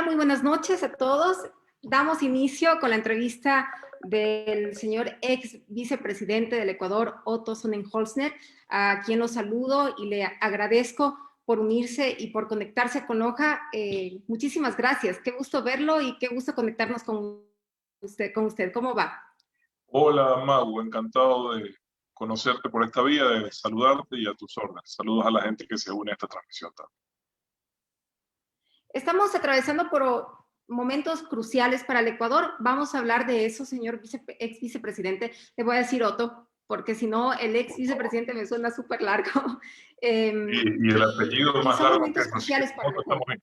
Muy buenas noches a todos. Damos inicio con la entrevista del señor ex vicepresidente del Ecuador, Otto Sonnenholzner, a quien los saludo y le agradezco por unirse y por conectarse con Loja. Muchísimas gracias. Qué gusto verlo y qué gusto conectarnos con usted. ¿Cómo va? Hola, Mau, encantado de conocerte por esta vía, de saludarte y a tus órdenes. Saludos a la gente que se une a esta transmisión también. Estamos atravesando por momentos cruciales para el Ecuador. Vamos a hablar de eso, señor ex vicepresidente. Le voy a decir Otto, porque si no, el ex vicepresidente me suena súper largo. Y el apellido más son largo que momentos eso, así que cruciales para el nosotros Ecuador.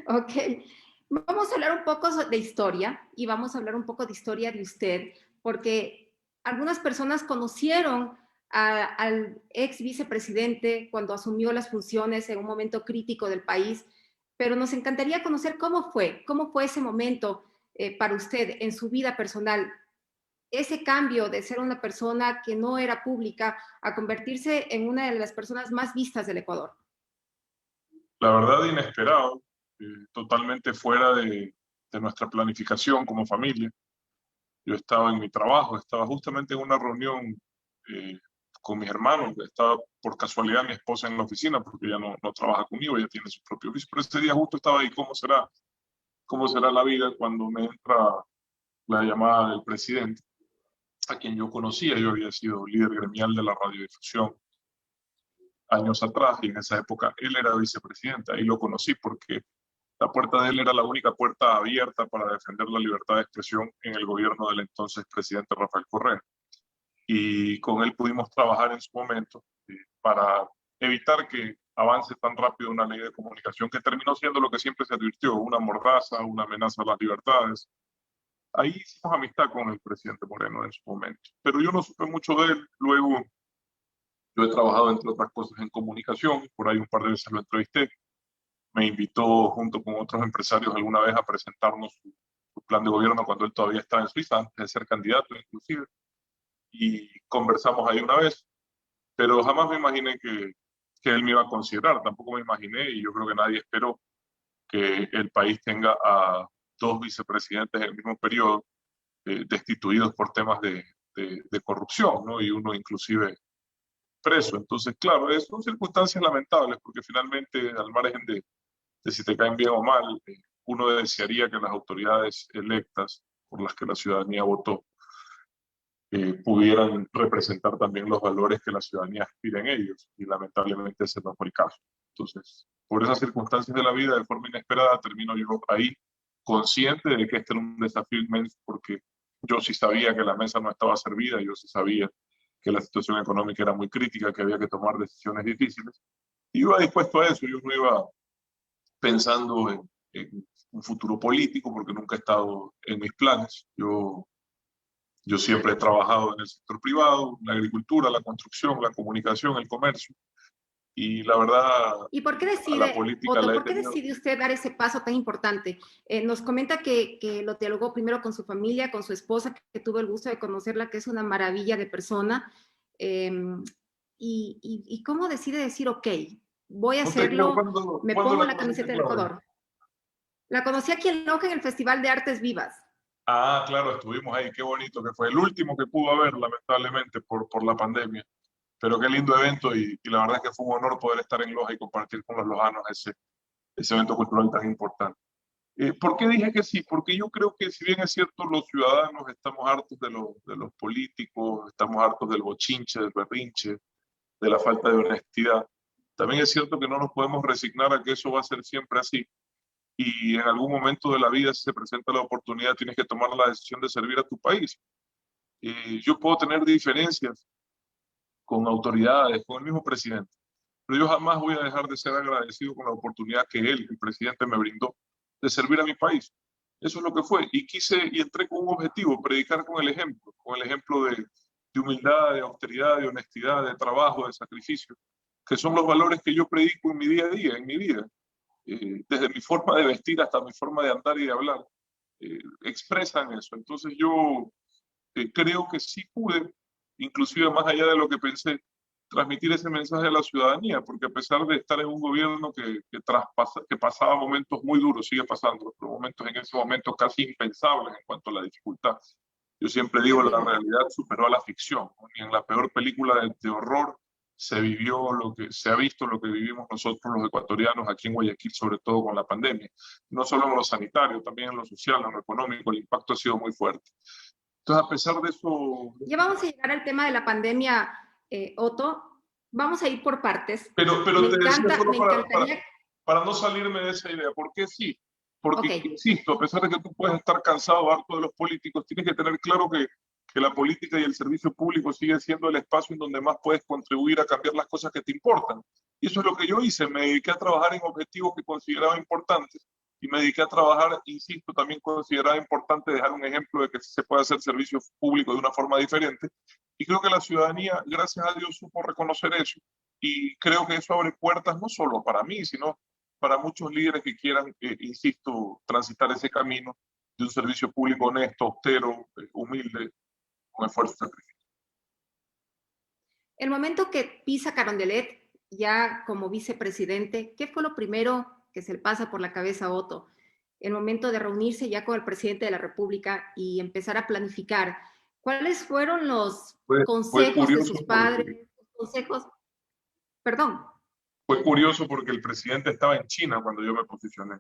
estamos bien. Ok. Vamos a hablar un poco de historia y vamos a hablar un poco de historia de usted, porque algunas personas conocieron al ex vicepresidente cuando asumió las funciones en un momento crítico del país, pero nos encantaría conocer cómo fue ese momento para usted en su vida personal, ese cambio de ser una persona que no era pública a convertirse en una de las personas más vistas del Ecuador. La verdad, inesperado, totalmente fuera de nuestra planificación como familia. Yo estaba en mi trabajo, estaba justamente en una reunión eh, con mis hermanos, estaba por casualidad mi esposa en la oficina porque ella no trabaja conmigo, ella tiene su propio oficio, pero ese día justo estaba ahí. ¿Cómo será la vida cuando me entra la llamada del presidente, a quien yo conocía? Yo había sido líder gremial de la radiodifusión años atrás y en esa época él era vicepresidente. Ahí lo conocí porque la puerta de él era la única puerta abierta para defender la libertad de expresión en el gobierno del entonces presidente Rafael Correa. Y con él pudimos trabajar en su momento para evitar que avance tan rápido una ley de comunicación que terminó siendo lo que siempre se advirtió: una mordaza, una amenaza a las libertades. Ahí hicimos amistad con el presidente Moreno en su momento, pero yo no supe mucho de él. Luego yo he trabajado, entre otras cosas, en comunicación, por ahí un par de veces lo entrevisté. Me invitó junto con otros empresarios alguna vez a presentarnos su plan de gobierno cuando él todavía estaba en Suiza, antes de ser candidato inclusive, y conversamos ahí una vez, pero jamás me imaginé que él me iba a considerar. Tampoco me imaginé, y yo creo que nadie esperó, que el país tenga a dos vicepresidentes en el mismo periodo destituidos por temas de corrupción, ¿no? Y uno inclusive preso. Entonces, claro, son circunstancias lamentables porque finalmente, al margen de si te caen bien o mal, uno desearía que las autoridades electas por las que la ciudadanía votó pudieran representar también los valores que la ciudadanía aspira en ellos, y lamentablemente ese no fue el caso. Entonces, por esas circunstancias de la vida, de forma inesperada, termino yo ahí, consciente de que este era un desafío inmenso, porque yo sí sabía que la mesa no estaba servida, yo sí sabía que la situación económica era muy crítica, que había que tomar decisiones difíciles, y iba dispuesto a eso. Yo no iba pensando en un futuro político, porque nunca he estado en mis planes. Yo siempre he trabajado en el sector privado, la agricultura, la construcción, la comunicación, el comercio, y la verdad ¿Y por qué a la decide, política Otto, la he por qué tenido. decide usted dar ese paso tan importante? Nos comenta que lo dialogó primero con su familia, con su esposa, que tuvo el gusto de conocerla, que es una maravilla de persona. Eh, y cómo decide decir, ok, voy a No te creo. hacerlo, ¿Cuándo, me cuándo pongo la la conociste, camiseta del Claudia? Ecuador? La conocí aquí en Loja en el Festival de Artes Vivas. Ah, claro, estuvimos ahí, qué bonito que fue. El último que pudo haber, lamentablemente, por la pandemia. Pero qué lindo evento, y la verdad es que fue un honor poder estar en Loja y compartir con los lojanos ese evento cultural tan importante. ¿Por qué dije que sí? Porque yo creo que, si bien es cierto, los ciudadanos estamos hartos de los políticos, estamos hartos del bochinche, del berrinche, de la falta de honestidad, también es cierto que no nos podemos resignar a que eso va a ser siempre así. Y en algún momento de la vida, si se presenta la oportunidad, tienes que tomar la decisión de servir a tu país. Yo puedo tener diferencias con autoridades, con el mismo presidente, pero yo jamás voy a dejar de ser agradecido con la oportunidad que él, el presidente, me brindó de servir a mi país. Eso es lo que fue. Y quise y entré con un objetivo: predicar con el ejemplo de humildad, de austeridad, de honestidad, de trabajo, de sacrificio, que son los valores que yo predico en mi día a día, en mi vida. Desde mi forma de vestir hasta mi forma de andar y de hablar, expresan eso. Entonces yo creo que sí pude, inclusive más allá de lo que pensé, transmitir ese mensaje a la ciudadanía, porque a pesar de estar en un gobierno que pasaba momentos muy duros, sigue pasando, pero momentos en ese momento casi impensables en cuanto a la dificultad. Yo siempre digo, la realidad superó a la ficción, ¿no? Ni en la peor película de horror se ha visto lo que vivimos nosotros los ecuatorianos aquí en Guayaquil, sobre todo con la pandemia. No solo en lo sanitario, también en lo social, en lo económico, el impacto ha sido muy fuerte. Entonces, a pesar de eso... Ya vamos a llegar al tema de la pandemia, Otto. Vamos a ir por partes. Pero Me te decía encanta, solo me encantaría... para no salirme de esa idea. ¿Por qué sí? Porque, Ok, insisto, a pesar de que tú puedes estar cansado harto de los políticos, tienes que tener claro que la política y el servicio público sigue siendo el espacio en donde más puedes contribuir a cambiar las cosas que te importan. Y eso es lo que yo hice. Me dediqué a trabajar en objetivos que consideraba importantes y me dediqué a trabajar, insisto, también consideraba importante dejar un ejemplo de que se puede hacer servicio público de una forma diferente. Y creo que la ciudadanía, gracias a Dios, supo reconocer eso. Y creo que eso abre puertas no solo para mí, sino para muchos líderes que quieran, insisto, transitar ese camino de un servicio público honesto, austero, humilde, con esfuerzo y sacrificio. el momento que pisa Carondelet ya como vicepresidente, ¿qué fue lo primero que se le pasa por la cabeza a Otto? El momento de reunirse ya con el presidente de la República y empezar a planificar. ¿Cuáles fueron los Fue consejos de curioso sus porque padres? Consejos, perdón. Fue curioso porque el presidente estaba en China cuando yo me posicioné.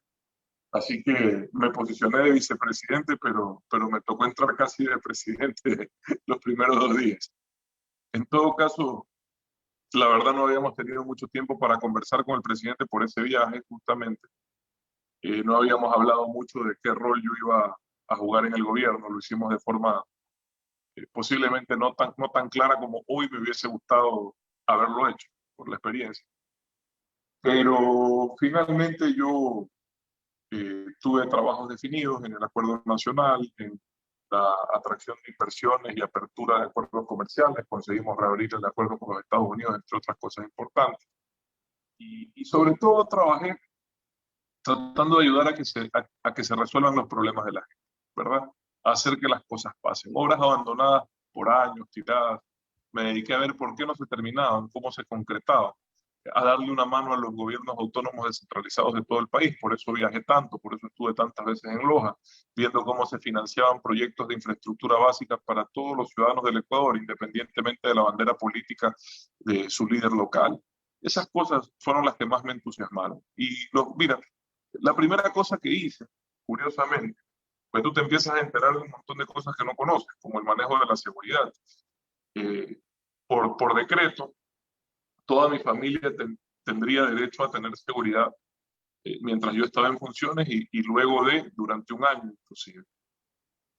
Así que me posicioné de vicepresidente, pero me tocó entrar casi de presidente los primeros 2 días. En todo caso, la verdad no habíamos tenido mucho tiempo para conversar con el presidente por ese viaje, justamente. No habíamos hablado mucho de qué rol yo iba a jugar en el gobierno. Lo hicimos de forma posiblemente no tan clara como hoy me hubiese gustado haberlo hecho, por la experiencia. Pero finalmente yo tuve trabajos definidos en el acuerdo nacional, en la atracción de inversiones y apertura de acuerdos comerciales. Conseguimos reabrir el acuerdo con los Estados Unidos, entre otras cosas importantes. Y sobre todo trabajé tratando de ayudar a que se resuelvan los problemas de la gente, ¿verdad? A hacer que las cosas pasen. Obras abandonadas por años, tiradas. Me dediqué a ver por qué no se terminaban, cómo se concretaban, a darle una mano a los gobiernos autónomos descentralizados de todo el país. Por eso viajé tanto, por eso estuve tantas veces en Loja, viendo cómo se financiaban proyectos de infraestructura básica para todos los ciudadanos del Ecuador, independientemente de la bandera política de su líder local. Esas cosas fueron las que más me entusiasmaron. Mira, la primera cosa que hice, curiosamente, pues tú te empiezas a enterar de un montón de cosas que no conoces, como el manejo de la seguridad. Por decreto, toda mi familia tendría derecho a tener seguridad mientras yo estaba en funciones y luego durante un año inclusive.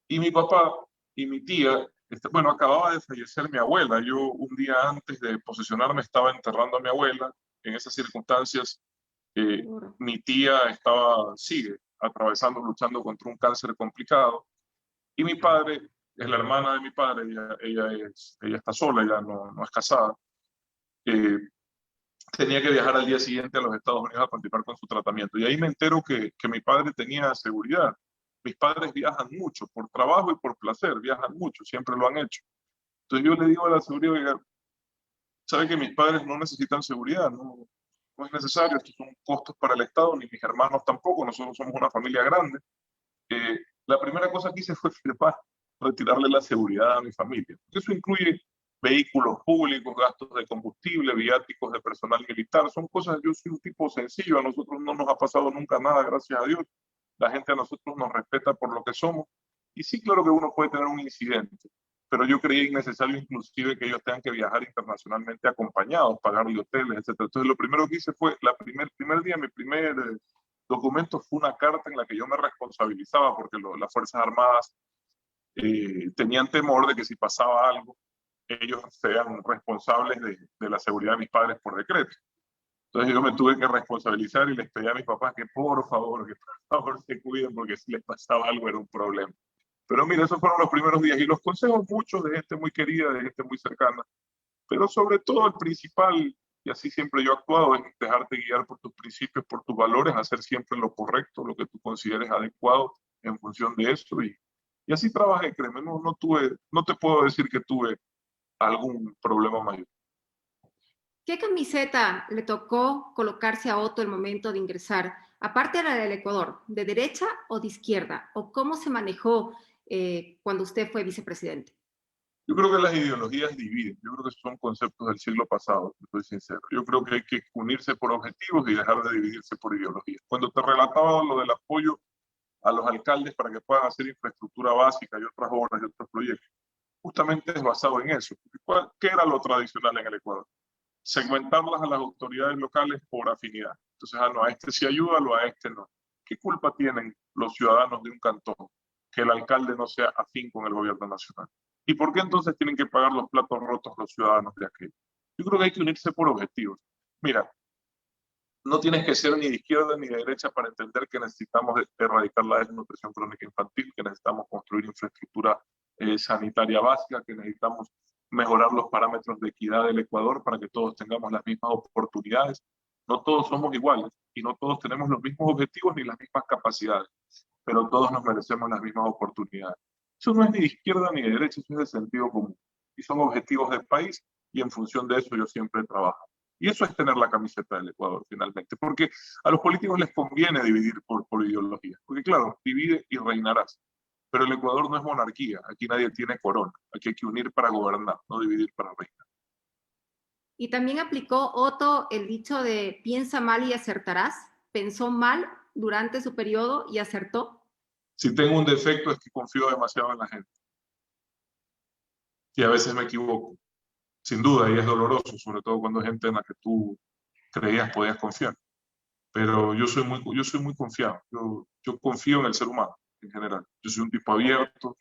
Y mi papá y mi tía, bueno, acababa de fallecer mi abuela. Yo un día antes de posesionarme estaba enterrando a mi abuela. En esas circunstancias, mi tía sigue atravesando, luchando contra un cáncer complicado. Y mi padre es la hermana de mi padre, ella está sola, ella no es casada. Tenía que viajar al día siguiente a los Estados Unidos a continuar con su tratamiento. Y ahí me entero que mi padre tenía seguridad. Mis padres viajan mucho, por trabajo y por placer, viajan mucho, siempre lo han hecho. Entonces yo le digo a la seguridad, oiga, sabe que mis padres no necesitan seguridad, no es necesario, estos son costos para el Estado, ni mis hermanos tampoco, nosotros somos una familia grande. La primera cosa que hice fue firmar, retirarle la seguridad a mi familia. Eso incluye vehículos públicos, gastos de combustible, viáticos de personal militar. Son cosas, yo soy un tipo sencillo, a nosotros no nos ha pasado nunca nada, gracias a Dios. La gente a nosotros nos respeta por lo que somos. Y sí, claro que uno puede tener un incidente, pero yo creía innecesario inclusive que ellos tengan que viajar internacionalmente acompañados, pagarle hoteles, etc. Entonces lo primero que hice fue, primer día, mi primer documento fue una carta en la que yo me responsabilizaba porque las Fuerzas Armadas tenían temor de que si pasaba algo, ellos sean responsables de la seguridad de mis padres por decreto. Entonces yo me tuve que responsabilizar y les pedí a mis papás que por favor se cuiden porque si les pasaba algo era un problema. Pero mira, esos fueron los primeros días y los consejos muchos de gente muy querida, de gente muy cercana, pero sobre todo el principal, y así siempre yo he actuado, es dejarte guiar por tus principios, por tus valores, hacer siempre lo correcto, lo que tú consideres adecuado en función de eso. Y así trabajé, créeme, no te puedo decir que tuve algún problema mayor. ¿Qué camiseta le tocó colocarse a Otto el momento de ingresar? Aparte de la del Ecuador, ¿de derecha o de izquierda? ¿O cómo se manejó cuando usted fue vicepresidente? Yo creo que las ideologías dividen. Yo creo que son conceptos del siglo pasado, estoy sincero. Yo creo que hay que unirse por objetivos y dejar de dividirse por ideologías. Cuando te relataba lo del apoyo a los alcaldes para que puedan hacer infraestructura básica y otras obras y otros proyectos, justamente es basado en eso. ¿Qué era lo tradicional en el Ecuador? Segmentarlas a las autoridades locales por afinidad. Entonces, no, a este sí ayúdalo, a este no. ¿Qué culpa tienen los ciudadanos de un cantón que el alcalde no sea afín con el gobierno nacional? ¿Y por qué entonces tienen que pagar los platos rotos los ciudadanos de aquel? Yo creo que hay que unirse por objetivos. Mira, no tienes que ser ni de izquierda ni de derecha para entender que necesitamos erradicar la desnutrición crónica infantil, que necesitamos construir infraestructura sanitaria básica, que necesitamos mejorar los parámetros de equidad del Ecuador para que todos tengamos las mismas oportunidades. No todos somos iguales y no todos tenemos los mismos objetivos ni las mismas capacidades, pero todos nos merecemos las mismas oportunidades. Eso no es ni de izquierda ni de derecha, eso es de sentido común. Y son objetivos del país y en función de eso yo siempre trabajo. Y eso es tener la camiseta del Ecuador, finalmente, porque a los políticos les conviene dividir por ideología, porque claro, divide y reinarás. Pero el Ecuador no es monarquía, aquí nadie tiene corona, aquí hay que unir para gobernar, no dividir para reinar. Y también aplicó Otto el dicho de piensa mal y acertarás. Pensó mal durante su periodo y acertó. Si tengo un defecto es que confío demasiado en la gente y a veces me equivoco, sin duda, y es doloroso, sobre todo cuando hay gente en la que tú creías podías confiar. Pero yo soy muy confiado, yo confío en el ser humano en general. Yo soy un tipo abierto,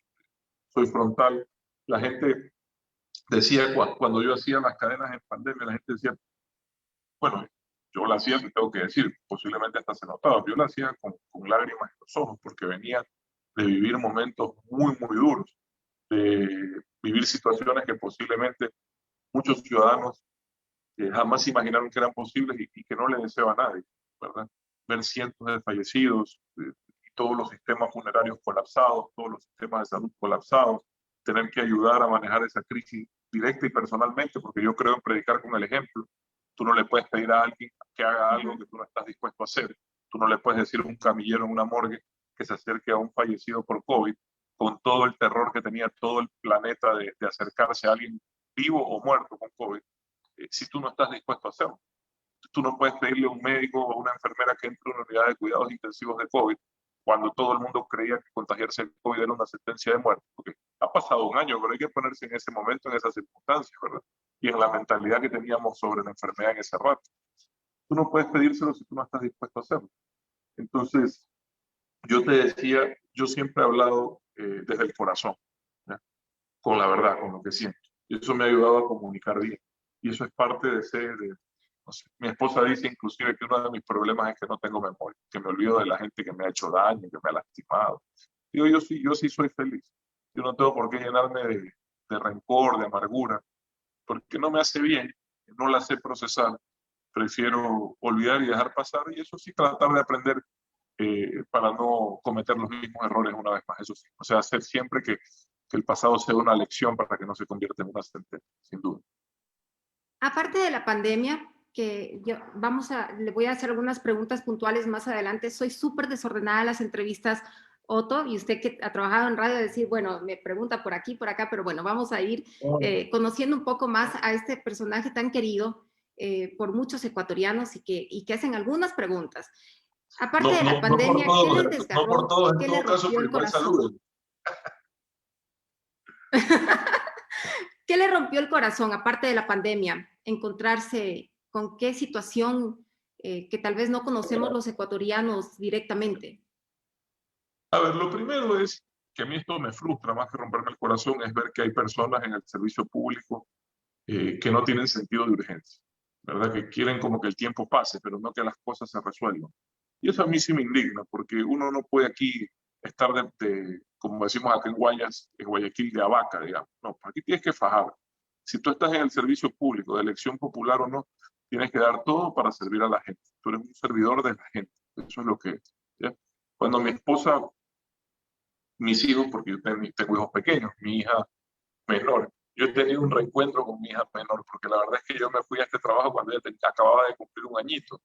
soy frontal. La gente decía, cuando yo hacía las cadenas en pandemia, la gente decía, bueno, yo la hacía, te tengo que decir, posiblemente hasta se notaba, yo la hacía con lágrimas en los ojos, porque venía de vivir momentos muy, muy duros, de vivir situaciones que posiblemente muchos ciudadanos jamás imaginaron que eran posibles y que no le deseo a nadie, ¿verdad? Ver cientos de fallecidos, todos los sistemas funerarios colapsados, todos los sistemas de salud colapsados, tener que ayudar a manejar esa crisis directa y personalmente, porque yo creo en predicar con el ejemplo. Tú no le puedes pedir a alguien que haga algo que tú no estás dispuesto a hacer. Tú no le puedes decir a un camillero en una morgue que se acerque a un fallecido por COVID con todo el terror que tenía todo el planeta de acercarse a alguien vivo o muerto con COVID, si tú no estás dispuesto a hacerlo. Tú no puedes pedirle a un médico o a una enfermera que entre a una unidad de cuidados intensivos de COVID cuando todo el mundo creía que contagiarse de COVID era una sentencia de muerte, porque ha pasado un año, pero hay que ponerse en ese momento, en esas circunstancias, ¿verdad? Y en la mentalidad que teníamos sobre la enfermedad en ese rato. Tú no puedes pedírselo si tú no estás dispuesto a hacerlo. Entonces, yo te decía, yo siempre he hablado desde el corazón, ¿ya? Con la verdad, con lo que siento. Y eso me ha ayudado a comunicar bien. Y eso es parte de ser, no sé, mi esposa dice inclusive que uno de mis problemas es que no tengo memoria, que me olvido de la gente que me ha hecho daño, que me ha lastimado. Digo, yo sí soy feliz. Yo no tengo por qué llenarme de rencor, de amargura, porque no me hace bien, no la sé procesar. Prefiero olvidar y dejar pasar, y eso sí, tratar de aprender para no cometer los mismos errores una vez más, eso sí. O sea, hacer siempre que el pasado sea una lección para que no se convierta en una sentencia, sin duda. Aparte de la pandemia, que yo le voy a hacer algunas preguntas puntuales más adelante. Soy súper desordenada en las entrevistas, Otto, y usted que ha trabajado en radio, decir, bueno, me pregunta por aquí, por acá, pero bueno, vamos a ir conociendo un poco más a este personaje tan querido por muchos ecuatorianos y que hacen algunas preguntas. Aparte de la pandemia, ¿qué les No por desgarró? todos, en ¿Qué le todo caso, rompió pero el igual corazón? saluden. ¿Qué le rompió el corazón, aparte de la pandemia? Encontrarse con qué situación que tal vez no conocemos los ecuatorianos directamente. A ver, lo primero es que a mí esto me frustra más que romperme el corazón, es ver que hay personas en el servicio público que no tienen sentido de urgencia, ¿verdad? Que quieren como que el tiempo pase, pero no que las cosas se resuelvan. Y eso a mí sí me indigna, porque uno no puede aquí estar como decimos acá en Guayas, en Guayaquil, de hamaca, digamos. No, aquí tienes que fajar. Si tú estás en el servicio público, de elección popular o no, tienes que dar todo para servir a la gente. Tú eres un servidor de la gente. Eso es lo que es, ¿ya? Cuando mi esposa, mis hijos, porque yo tengo hijos pequeños, mi hija menor, yo he tenido un reencuentro con mi hija menor, porque la verdad es que yo me fui a este trabajo cuando ella acababa de cumplir un añito.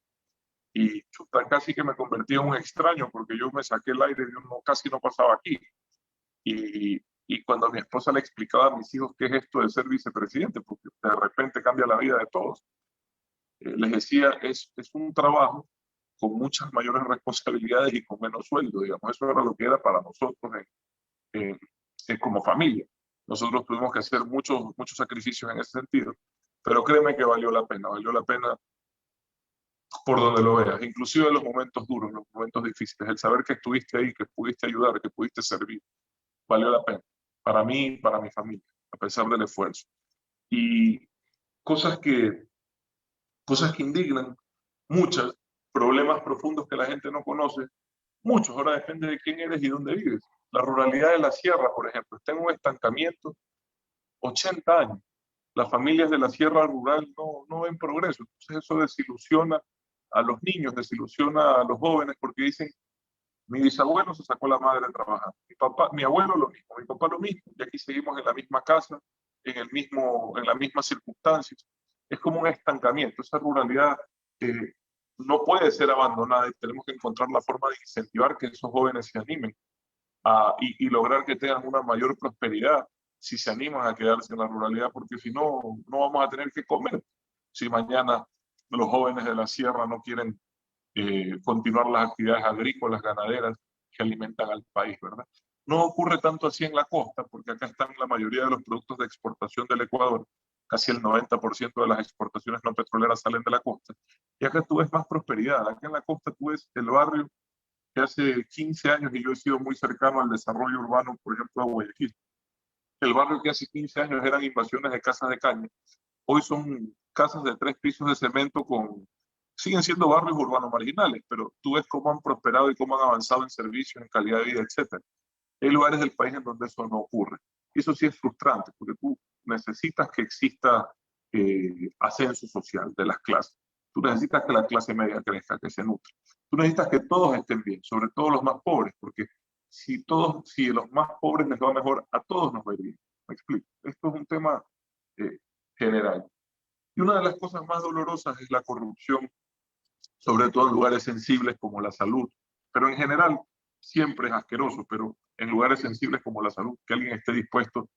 Y chuta, casi que me convertí en un extraño, porque yo me saqué el aire, yo no, casi no pasaba aquí. Y cuando a mi esposa le explicaba a mis hijos qué es esto de ser vicepresidente, porque de repente cambia la vida de todos, les decía, es un trabajo con muchas mayores responsabilidades y con menos sueldo, digamos. Eso era lo que era para nosotros como familia. Nosotros tuvimos que hacer muchos sacrificios en ese sentido, pero créeme que valió la pena por donde lo veas, inclusive en los momentos duros, los momentos difíciles, el saber que estuviste ahí, que pudiste ayudar, que pudiste servir, valió la pena, para mí y para mi familia, a pesar del esfuerzo. Y cosas que, cosas que indignan, muchas, problemas profundos que la gente no conoce, muchos, ahora depende de quién eres y dónde vives. La ruralidad de la sierra, por ejemplo, está en un estancamiento 80 años. Las familias de la sierra rural no ven progreso. Entonces eso desilusiona a los niños, desilusiona a los jóvenes porque dicen, mi bisabuelo se sacó la madre a trabajar, mi abuelo lo mismo, mi papá lo mismo, y aquí seguimos en la misma casa, en las mismas circunstancias. Es como un estancamiento. Esa ruralidad no puede ser abandonada y tenemos que encontrar la forma de incentivar que esos jóvenes se animen y lograr que tengan una mayor prosperidad si se animan a quedarse en la ruralidad, porque si no, no vamos a tener que comer. Si mañana los jóvenes de la sierra no quieren continuar las actividades agrícolas, ganaderas que alimentan al país, ¿verdad? No ocurre tanto así en la costa, porque acá están la mayoría de los productos de exportación del Ecuador, casi el 90% de las exportaciones no petroleras salen de la costa, y acá tú ves más prosperidad. Acá en la costa tú ves el barrio que hace 15 años, y yo he sido muy cercano al desarrollo urbano, por ejemplo, de Guayaquil. El barrio que hace 15 años eran invasiones de casas de caña, hoy son casas de 3 pisos de cemento siguen siendo barrios urbanos marginales, pero tú ves cómo han prosperado y cómo han avanzado en servicios, en calidad de vida, etc. Hay lugares del país en donde eso no ocurre. Y eso sí es frustrante, porque tú necesitas que exista ascenso social de las clases. Tú necesitas que la clase media crezca, que se nutra. Tú necesitas que todos estén bien, sobre todo los más pobres, porque si a los más pobres les va mejor, a todos nos va a ir bien. ¿Me explico? Esto es un tema eh, general. Y una de las cosas más dolorosas es la corrupción, sobre todo en lugares sensibles como la salud. Pero en general siempre es asqueroso, pero en lugares sensibles como la salud, que alguien esté dispuesto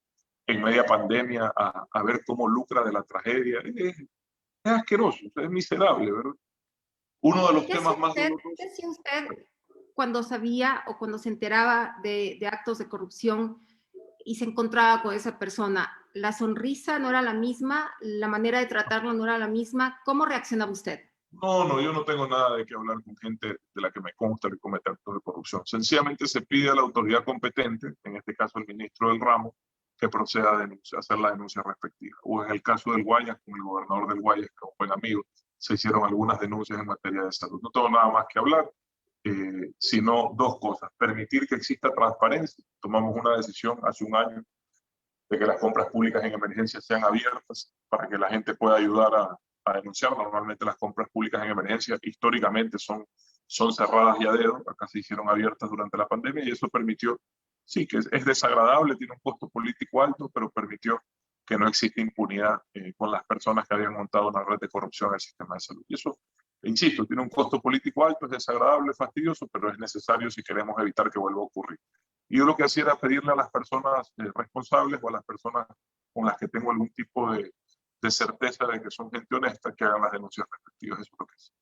en media pandemia a ver cómo lucra de la tragedia, es asqueroso, es miserable, ¿verdad? Uno de los temas más dolorosos. ¿Qué hacía usted cuando sabía o cuando se enteraba de actos de corrupción y se encontraba con esa persona? ¿La sonrisa no era la misma? ¿La manera de tratarlo no era la misma? ¿Cómo reaccionaba usted? No, yo no tengo nada de qué hablar con gente de la que me consta que comete actos de corrupción. Sencillamente se pide a la autoridad competente, en este caso el ministro del ramo, que proceda a hacer la denuncia respectiva. O en el caso del Guayas, con el gobernador del Guayas, que es un buen amigo, se hicieron algunas denuncias en materia de salud. No tengo nada más que hablar, sino dos cosas. Permitir que exista transparencia. Tomamos una decisión hace un año de que las compras públicas en emergencia sean abiertas para que la gente pueda ayudar a denunciar. Normalmente las compras públicas en emergencia históricamente son cerradas y a dedo, acá se hicieron abiertas durante la pandemia y eso permitió, sí, que es desagradable, tiene un costo político alto, pero permitió que no existe impunidad con las personas que habían montado una red de corrupción en el sistema de salud. Y eso, insisto, tiene un costo político alto, es desagradable, fastidioso, pero es necesario si queremos evitar que vuelva a ocurrir. Y yo lo que hacía era pedirle a las personas responsables o a las personas con las que tengo algún tipo de certeza de que son gente honesta que hagan las denuncias respectivas. Eso es lo que es.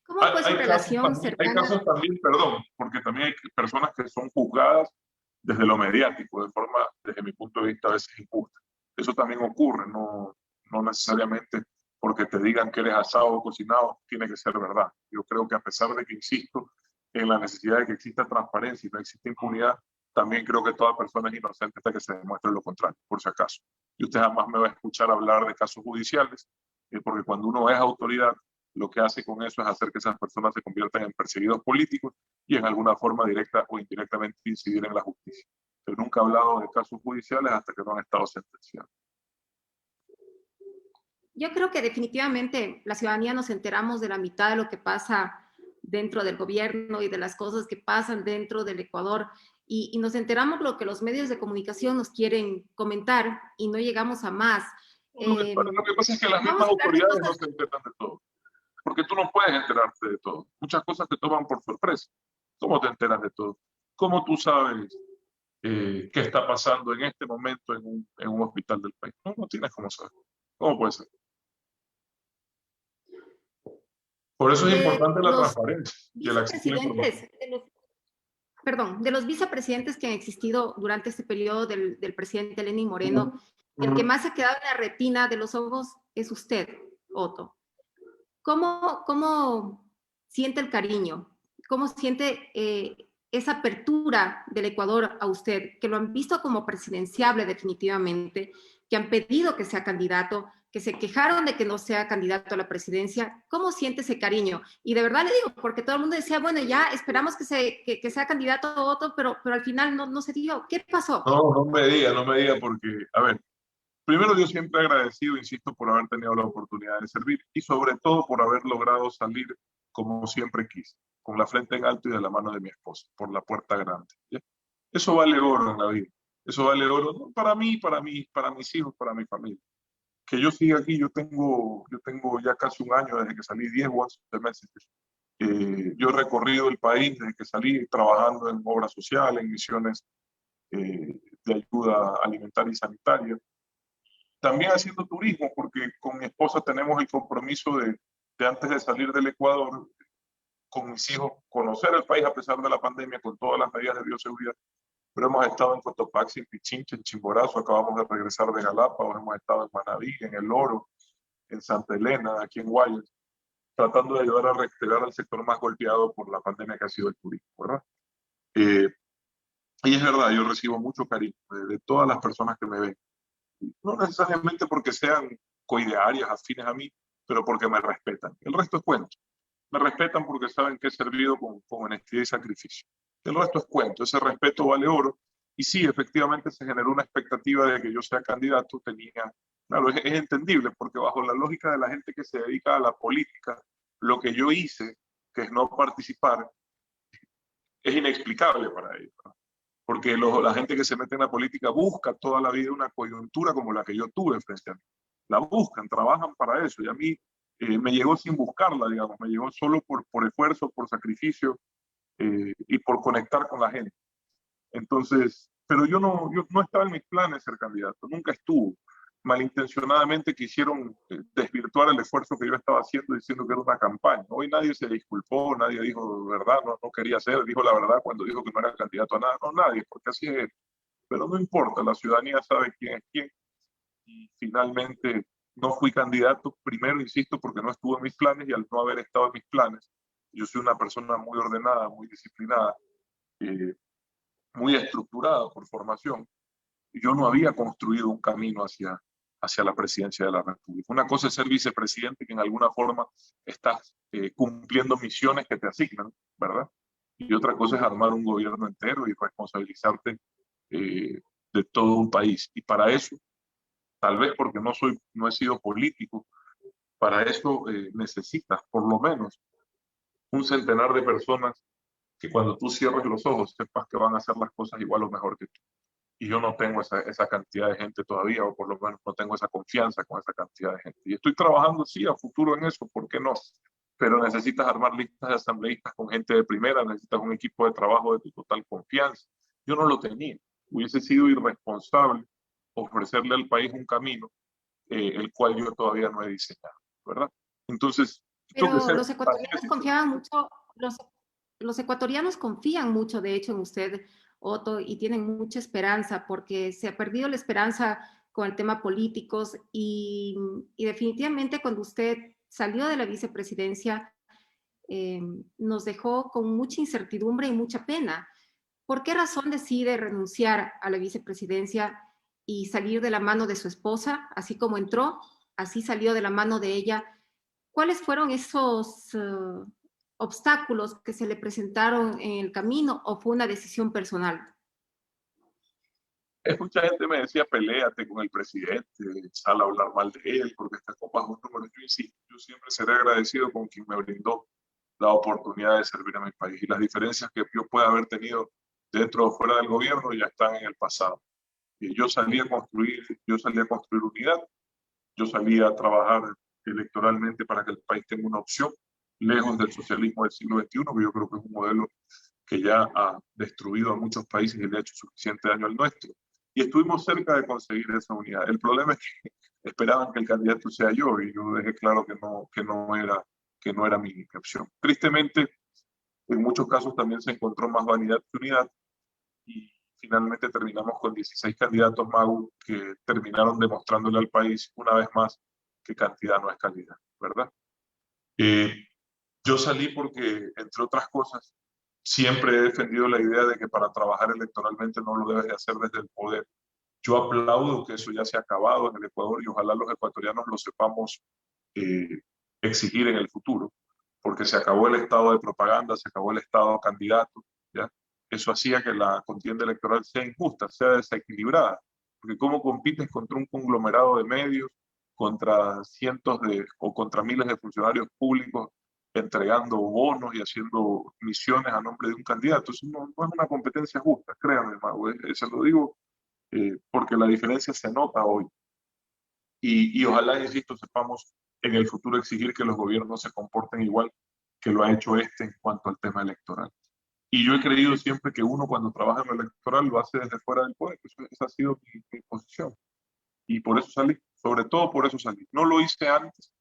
¿Cómo fue su relación Hay cercana? casos también, perdón, porque también hay personas que son juzgadas desde lo mediático, de forma, desde mi punto de vista, a veces injusta. Eso también ocurre, no necesariamente porque te digan que eres asado o cocinado, tiene que ser verdad. Yo creo que a pesar de que insisto en la necesidad de que exista transparencia y no existe impunidad, también creo que toda persona es inocente hasta que se demuestre lo contrario, por si acaso. Y usted jamás me va a escuchar hablar de casos judiciales, porque cuando uno es autoridad, lo que hace con eso es hacer que esas personas se conviertan en perseguidos políticos y en alguna forma directa o indirectamente incidir en la justicia. Pero nunca he hablado de casos judiciales hasta que no han estado sentenciados. Yo creo que definitivamente la ciudadanía nos enteramos de la mitad de lo que pasa dentro del gobierno y de las cosas que pasan dentro del Ecuador y nos enteramos lo que los medios de comunicación nos quieren comentar y no llegamos a más. Lo que pasa es que las Vamos mismas a hablar de autoridades no cosas. se enteran de todo, porque tú no puedes enterarte de todo. Muchas cosas te toman por sorpresa. ¿Cómo te enteras de todo? ¿Cómo tú sabes qué está pasando en este momento en un hospital del país? No, no tienes cómo saber. ¿Cómo puede ser? Por eso es De importante la los transparencia y el acceso a la información. vicepresidentes, perdón, de los vicepresidentes que han existido durante este periodo del presidente Lenín Moreno, el que más se ha quedado en la retina de los ojos es usted, Otto. ¿Cómo siente el cariño? ¿Cómo siente esa apertura del Ecuador a usted? Que lo han visto como presidenciable definitivamente, que han pedido que sea candidato, que se quejaron de que no sea candidato a la presidencia. ¿Cómo siente ese cariño? Y de verdad le digo, porque todo el mundo decía, bueno, ya esperamos que sea candidato a Otto, pero al final no se dio. ¿Qué pasó? No, no me diga porque, a ver, primero yo siempre agradecido, insisto, por haber tenido la oportunidad de servir y sobre todo por haber logrado salir como siempre quise, con la frente en alto y de la mano de mi esposa, por la puerta grande. ¿Ya? Eso vale oro en la vida. Eso vale oro no para mí, para mis hijos, para mi familia. Que yo siga aquí, yo tengo ya casi un año desde que salí, 10 o 11 meses. Yo he recorrido el país desde que salí trabajando en obras sociales, en misiones de ayuda alimentaria y sanitaria. También haciendo turismo, porque con mi esposa tenemos el compromiso de antes de salir del Ecuador, con mis hijos, conocer el país a pesar de la pandemia, con todas las medidas de bioseguridad. Pero hemos estado en Cotopaxi, en Pichincha, en Chimborazo, acabamos de regresar de Galápagos, hemos estado en Manabí, en El Oro, en Santa Elena, aquí en Guayas, tratando de ayudar a restaurar al sector más golpeado por la pandemia que ha sido el turismo, ¿verdad? Eh, y es verdad, yo recibo mucho cariño de todas las personas que me ven. No necesariamente porque sean coidearias, afines a mí, pero porque me respetan. El resto es cuento. Me respetan porque saben que he servido con honestidad y sacrificio. El resto es cuento. Ese respeto vale oro. Y sí, efectivamente se generó una expectativa de que yo sea candidato. Claro, es entendible porque bajo la lógica de la gente que se dedica a la política, lo que yo hice, que es no participar, es inexplicable para ellos, ¿no? Porque la gente que se mete en la política busca toda la vida una coyuntura como la que yo tuve frente a mí. La buscan, trabajan para eso. Y a mí me llegó sin buscarla, digamos, me llegó solo por esfuerzo, por sacrificio y por conectar con la gente. Entonces, pero yo no estaba en mis planes ser candidato, nunca estuvo. Malintencionadamente quisieron desvirtuar el esfuerzo que yo estaba haciendo diciendo que era una campaña. Hoy nadie se disculpó, nadie dijo verdad, no quería ser, dijo la verdad cuando dijo que no era candidato a nada. No, nadie, porque así es. Pero no importa, la ciudadanía sabe quién es quién. Y finalmente no fui candidato, primero, insisto, porque no estuvo en mis planes y al no haber estado en mis planes, yo soy una persona muy ordenada, muy disciplinada, eh, muy estructurada por formación. Yo no había construido un camino hacia la presidencia de la República. Una cosa es ser vicepresidente, que en alguna forma estás cumpliendo misiones que te asignan, ¿verdad? Y otra cosa es armar un gobierno entero y responsabilizarte de todo un país. Y para eso, tal vez porque no he sido político, para eso necesitas por lo menos un centenar de personas que cuando tú cierres los ojos sepas que van a hacer las cosas igual o mejor que tú. Y yo no tengo esa cantidad de gente todavía, o por lo menos no tengo esa confianza con esa cantidad de gente. Y estoy trabajando, sí, a futuro en eso, ¿por qué no? Pero necesitas armar listas de asambleístas con gente de primera, necesitas un equipo de trabajo de tu total confianza. Yo no lo tenía. Hubiese sido irresponsable ofrecerle al país un camino el cual yo todavía no he diseñado, ¿verdad? Entonces, tengo que Pero ser los así ecuatorianos de confiaban mucho, los ecuatorianos confían mucho, de hecho, en usted, Otto, y tienen mucha esperanza porque se ha perdido la esperanza con el tema políticos y definitivamente cuando usted salió de la vicepresidencia nos dejó con mucha incertidumbre y mucha pena. ¿Por qué razón decide renunciar a la vicepresidencia y salir de la mano de su esposa? Así como entró, así salió de la mano de ella. ¿Cuáles fueron esos obstáculos que se le presentaron en el camino o fue una decisión personal? Mucha gente me decía, peléate con el presidente, sal a hablar mal de él, porque está con bajos números. Yo insisto, yo siempre seré agradecido con quien me brindó la oportunidad de servir a mi país. Y las diferencias que yo pueda haber tenido dentro o fuera del gobierno ya están en el pasado. Y yo salí a construir unidad, yo salí a trabajar electoralmente para que el país tenga una opción, lejos del socialismo del siglo XXI, que yo creo que es un modelo que ya ha destruido a muchos países y le ha hecho suficiente daño al nuestro. Y estuvimos cerca de conseguir esa unidad. El problema es que esperaban que el candidato sea yo y yo dejé claro que no era mi opción. Tristemente, en muchos casos también se encontró más vanidad que unidad y finalmente terminamos con 16 candidatos magos que terminaron demostrándole al país una vez más que cantidad no es calidad, ¿verdad? Eh, yo salí porque, entre otras cosas, siempre he defendido la idea de que para trabajar electoralmente no lo debes de hacer desde el poder. Yo aplaudo que eso ya se ha acabado en el Ecuador y ojalá los ecuatorianos lo sepamos eh, exigir en el futuro, porque se acabó el estado de propaganda, se acabó el estado de candidato, ¿ya? Eso hacía que la contienda electoral sea injusta, sea desequilibrada, porque cómo compites contra un conglomerado de medios, contra cientos de o contra miles de funcionarios públicos entregando bonos y haciendo misiones a nombre de un candidato. Eso no es una competencia justa, créanme, Mago, se lo digo porque la diferencia se nota hoy. Y ojalá, insisto, sepamos en el futuro exigir que los gobiernos se comporten igual que lo ha hecho este en cuanto al tema electoral. Y yo he creído siempre que uno cuando trabaja en lo electoral lo hace desde fuera del poder. Esa ha sido mi posición. Y por eso salí, sobre todo por eso salí. No lo hice antes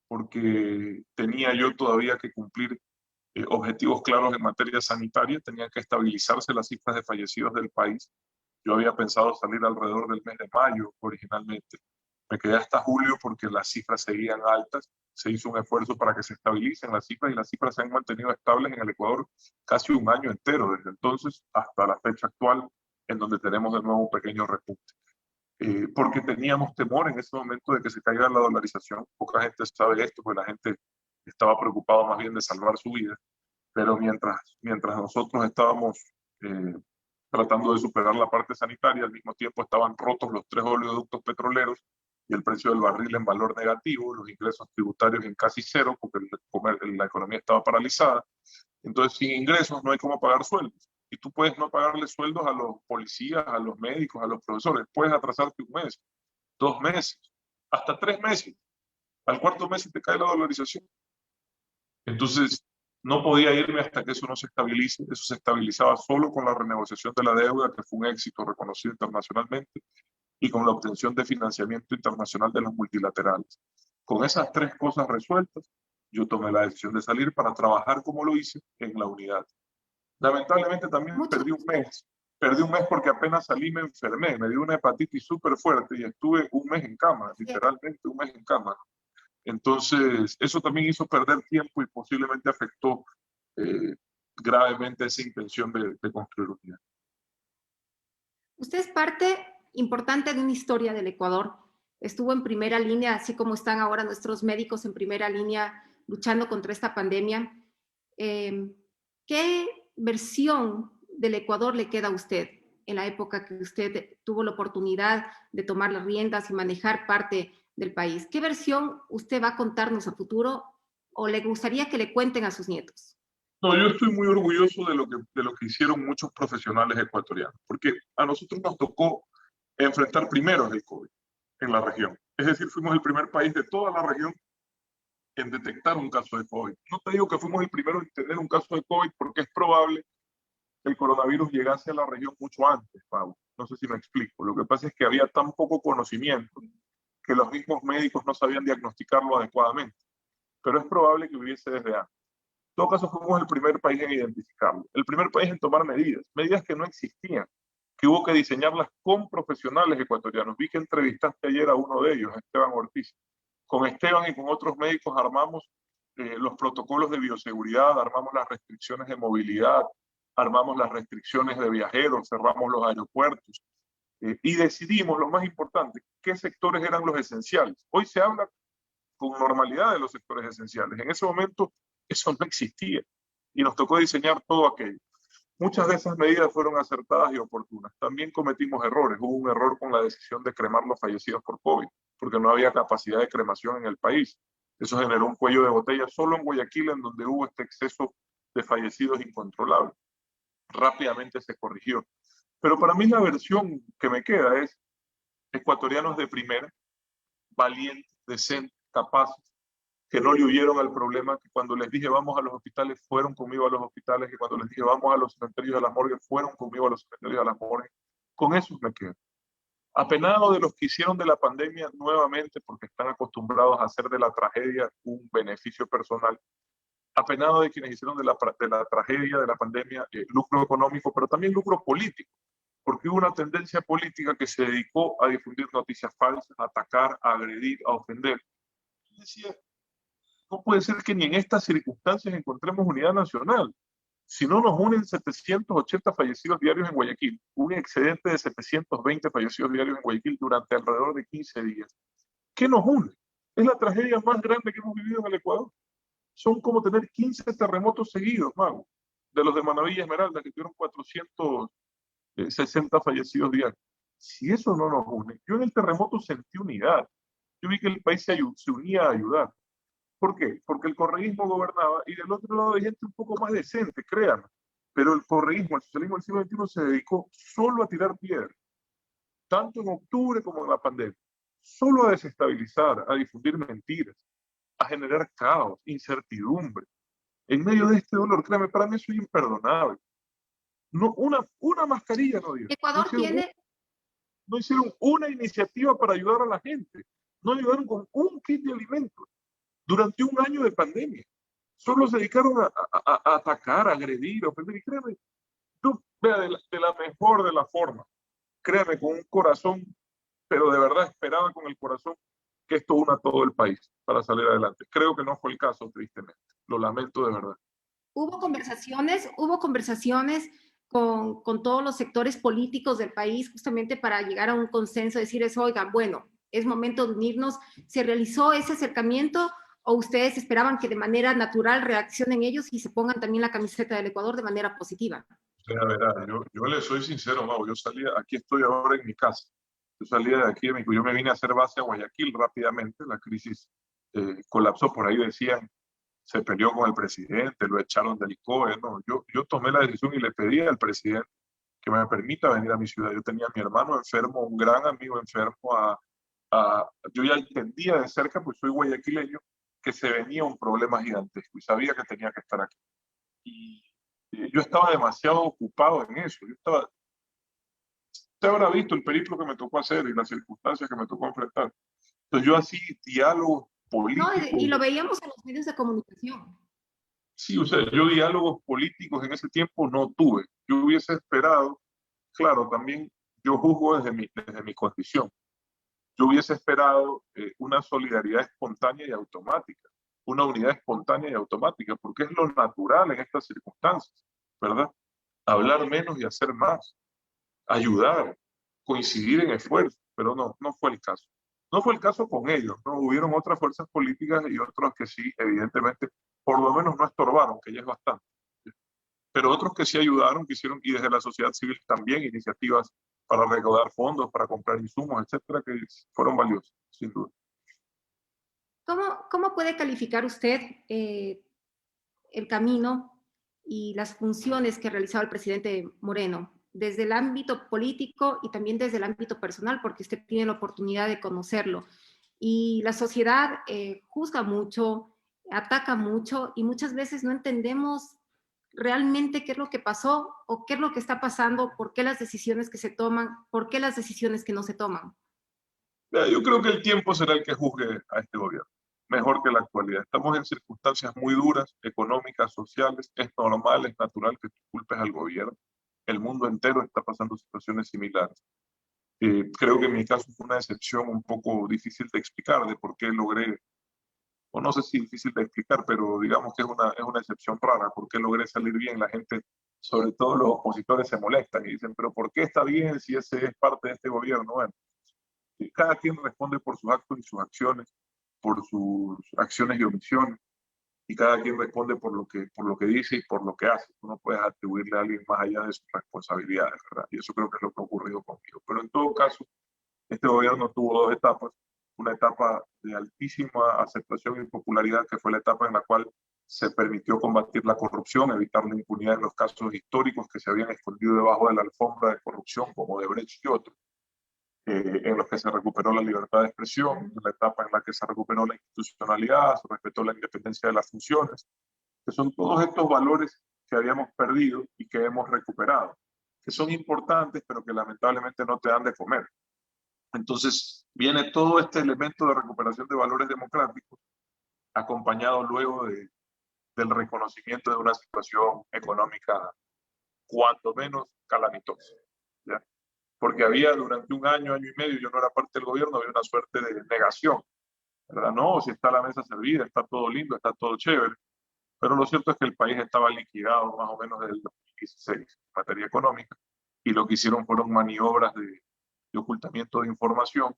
porque tenía yo todavía que cumplir objetivos claros en materia sanitaria, tenían que estabilizarse las cifras de fallecidos del país. Yo había pensado salir alrededor del mes de mayo originalmente. Me quedé hasta julio porque las cifras seguían altas. Se hizo un esfuerzo para que se estabilicen las cifras y las cifras se han mantenido estables en el Ecuador casi un año entero, desde entonces hasta la fecha actual, en donde tenemos de nuevo un pequeño repunte. Porque teníamos temor en ese momento de que se caiga la dolarización. Poca gente sabe esto, porque la gente estaba preocupada más bien de salvar su vida. Pero mientras nosotros estábamos tratando de superar la parte sanitaria, al mismo tiempo estaban rotos los 3 oleoductos petroleros y el precio del barril en valor negativo, los ingresos tributarios en casi cero, porque la economía estaba paralizada. Entonces, sin ingresos no hay cómo pagar sueldos. Y tú puedes no pagarle sueldos a los policías, a los médicos, a los profesores. Puedes atrasarte 1 mes, 2 meses, hasta 3 meses. Al cuarto mes se te cae la dolarización. Entonces, no podía irme hasta que eso no se estabilice. Eso se estabilizaba solo con la renegociación de la deuda, que fue un éxito reconocido internacionalmente, y con la obtención de financiamiento internacional de los multilaterales. Con esas 3 cosas resueltas, yo tomé la decisión de salir para trabajar como lo hice en la unidad. Lamentablemente también Mucho, perdí un mes porque apenas salí me enfermé, me dio una hepatitis súper fuerte y estuve 1 mes en cama, literalmente 1 mes en cama. Entonces, eso también hizo perder tiempo y posiblemente afectó eh, gravemente esa intención de construir unidad. usted es parte importante de una historia del Ecuador. Estuvo en primera línea, así como están ahora nuestros médicos en primera línea luchando contra esta pandemia. ¿Qué versión del Ecuador le queda a usted en la época que usted tuvo la oportunidad de tomar las riendas y manejar parte del país? ¿Qué versión usted va a contarnos a futuro o le gustaría que le cuenten a sus nietos? No, yo estoy muy orgulloso de lo que hicieron muchos profesionales ecuatorianos, porque a nosotros nos tocó enfrentar primero el COVID en la región. Es decir, fuimos el primer país de toda la región en detectar un caso de COVID. No te digo que fuimos el primero en tener un caso de COVID porque es probable que el coronavirus llegase a la región mucho antes, Pablo. No sé si me explico. Lo que pasa es que había tan poco conocimiento que los mismos médicos no sabían diagnosticarlo adecuadamente. Pero es probable que hubiese desde antes. En todo caso, fuimos el primer país en identificarlo, el primer país en tomar medidas que no existían, que hubo que diseñarlas con profesionales ecuatorianos. Vi que entrevistaste ayer a uno de ellos, a Esteban Ortiz. Con Esteban y con otros médicos armamos los protocolos de bioseguridad, armamos las restricciones de movilidad, armamos las restricciones de viajeros, cerramos los aeropuertos y decidimos, lo más importante, qué sectores eran los esenciales. Hoy se habla con normalidad de los sectores esenciales. En ese momento eso no existía y nos tocó diseñar todo aquello. Muchas de esas medidas fueron acertadas y oportunas. También cometimos errores. Hubo un error con la decisión de cremar los fallecidos por COVID, porque no había capacidad de cremación en el país. Eso generó un cuello de botella solo en Guayaquil, en donde hubo este exceso de fallecidos incontrolable. Rápidamente se corrigió. Pero para mí la versión que me queda es ecuatorianos de primera, valientes, decentes, capaces, que no le huyeron al problema, que cuando les dije vamos a los hospitales, fueron conmigo a los hospitales, que cuando les dije vamos a los cementerios, a las morgues, fueron conmigo a los cementerios, a las morgues. Con eso me quedo. Apenado de los que hicieron de la pandemia nuevamente, porque están acostumbrados a hacer de la tragedia un beneficio personal. Apenado de quienes hicieron de la tragedia, de la pandemia, lucro económico, pero también lucro político, porque hubo una tendencia política que se dedicó a difundir noticias falsas, a atacar, a agredir, a ofender. Y decía, no puede ser que ni en estas circunstancias encontremos unidad nacional. Si no nos unen 780 fallecidos diarios en Guayaquil, un excedente de 720 fallecidos diarios en Guayaquil durante alrededor de 15 días. ¿Qué nos une? Es la tragedia más grande que hemos vivido en el Ecuador. Son como tener 15 terremotos seguidos, Mago, de los de Manabí y Esmeralda, que tuvieron 460 fallecidos diarios. Si eso no nos une, yo en el terremoto sentí unidad. Yo vi que el país se unía a ayudar. ¿Por qué? Porque el correísmo gobernaba y del otro lado hay gente un poco más decente, créanme. Pero el correísmo, el socialismo del siglo XXI se dedicó solo a tirar piedras, tanto en octubre como en la pandemia. Solo a desestabilizar, a difundir mentiras, a generar caos, incertidumbre. En medio de este dolor, créanme, para mí eso es imperdonable. No, una mascarilla no dio. Ecuador tiene, No hicieron una iniciativa para ayudar a la gente. No ayudaron con un kit de alimentos durante un año de pandemia. Solo se dedicaron a atacar, a agredir, a ofender. Y créeme, tú vea de la mejor de las formas, créame, con un corazón, pero de verdad esperaba con el corazón que esto una a todo el país para salir adelante. Creo que no fue el caso, tristemente. Lo lamento de verdad. hubo conversaciones con todos los sectores políticos del país justamente para llegar a un consenso, decir eso, oigan, bueno, es momento de unirnos. ¿Se realizó ese acercamiento o ustedes esperaban que de manera natural reaccionen ellos y se pongan también la camiseta del Ecuador de manera positiva? Verá, yo le soy sincero, Mau, yo salía, aquí estoy ahora en mi casa. Yo salía de aquí, yo me vine a hacer base a Guayaquil rápidamente, la crisis colapsó, por ahí decían, se peleó con el presidente, lo echaron del ICOE, no, yo tomé la decisión y le pedí al presidente que me permita venir a mi ciudad. Yo tenía a mi hermano enfermo, un gran amigo enfermo, yo ya entendía de cerca, pues soy guayaquileño, que se venía un problema gigantesco y sabía que tenía que estar aquí. Y yo estaba demasiado ocupado en eso. Usted habrá visto el periplo que me tocó hacer y las circunstancias que me tocó enfrentar. Entonces yo así, diálogos No, y lo políticos, veíamos en los medios de comunicación. sí, o sea, yo diálogos políticos en ese tiempo no tuve. Yo hubiese esperado, claro, también yo juzgo desde mi condición. Yo hubiese esperado una solidaridad espontánea y automática, una unidad espontánea y automática, porque es lo natural en estas circunstancias, ¿verdad? Hablar menos y hacer más, ayudar, coincidir en esfuerzos, pero no fue el caso. No fue el caso con ellos, ¿no? Hubieron otras fuerzas políticas y otros que sí, evidentemente, por lo menos no estorbaron, que ya es bastante. Pero otros que sí ayudaron, que hicieron, y desde la sociedad civil también, iniciativas para recaudar fondos, para comprar insumos, etcétera, que fueron valiosas, sin duda. ¿Cómo puede calificar usted el camino y las funciones que ha realizado el presidente Moreno desde el ámbito político y también desde el ámbito personal, porque usted tiene la oportunidad de conocerlo? Y la sociedad juzga mucho, ataca mucho y muchas veces no entendemos realmente qué es lo que pasó o qué es lo que está pasando, por qué las decisiones que se toman, por qué las decisiones que no se toman. Yo creo que el tiempo será el que juzgue a este gobierno, mejor que la actualidad. Estamos en circunstancias muy duras, económicas, sociales. Es normal, es natural que tú culpes al gobierno. El mundo entero está pasando situaciones similares. Creo que en mi caso fue una excepción un poco difícil de explicar de por qué logré, o no sé si difícil de explicar, pero digamos que es una excepción rara, por qué logré salir bien. La gente, sobre todo los opositores, se molestan y dicen, pero ¿por qué está bien si ese es parte de este gobierno? Bueno, cada quien responde por sus actos y sus acciones, por sus acciones y omisiones, y cada quien responde por lo que dice y por lo que hace. Tú no puedes atribuirle a alguien más allá de sus responsabilidades, ¿verdad? Y eso creo que es lo que ha ocurrido conmigo. Pero en todo caso, este gobierno tuvo dos etapas, una etapa de altísima aceptación y popularidad, que fue la etapa en la cual se permitió combatir la corrupción, evitar la impunidad en los casos históricos que se habían escondido debajo de la alfombra de corrupción, como de Brecht y otros, en los que se recuperó la libertad de expresión, en la etapa en la que se recuperó la institucionalidad, se respetó la independencia de las funciones, que son todos estos valores que habíamos perdido y que hemos recuperado, que son importantes, pero que lamentablemente no te dan de comer. Entonces, viene todo este elemento de recuperación de valores democráticos, acompañado luego del reconocimiento de una situación económica cuanto menos calamitosa, ¿ya? Porque había durante un año, año y medio, yo no era parte del gobierno, había una suerte de negación, ¿verdad? No, si está la mesa servida, está todo lindo, está todo chévere, pero lo cierto es que el país estaba liquidado más o menos desde el 2016 en materia económica, y lo que hicieron fueron maniobras de ocultamiento de información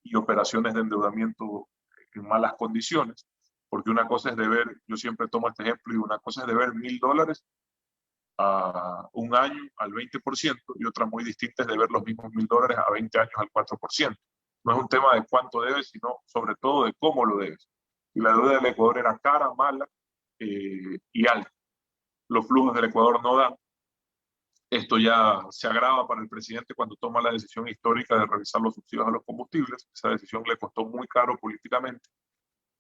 y operaciones de endeudamiento en malas condiciones, porque una cosa es deber, yo siempre tomo este ejemplo, y una cosa es deber $1.000 a un año al 20%, y otra muy distinta es deber los mismos $1.000 a 20 años al 4%. No es un tema de cuánto debes, sino sobre todo de cómo lo debes. Y la deuda del Ecuador era cara, mala y alta. Los flujos del Ecuador no dan. Esto ya se agrava para el presidente cuando toma la decisión histórica de revisar los subsidios a los combustibles. Esa decisión le costó muy caro políticamente,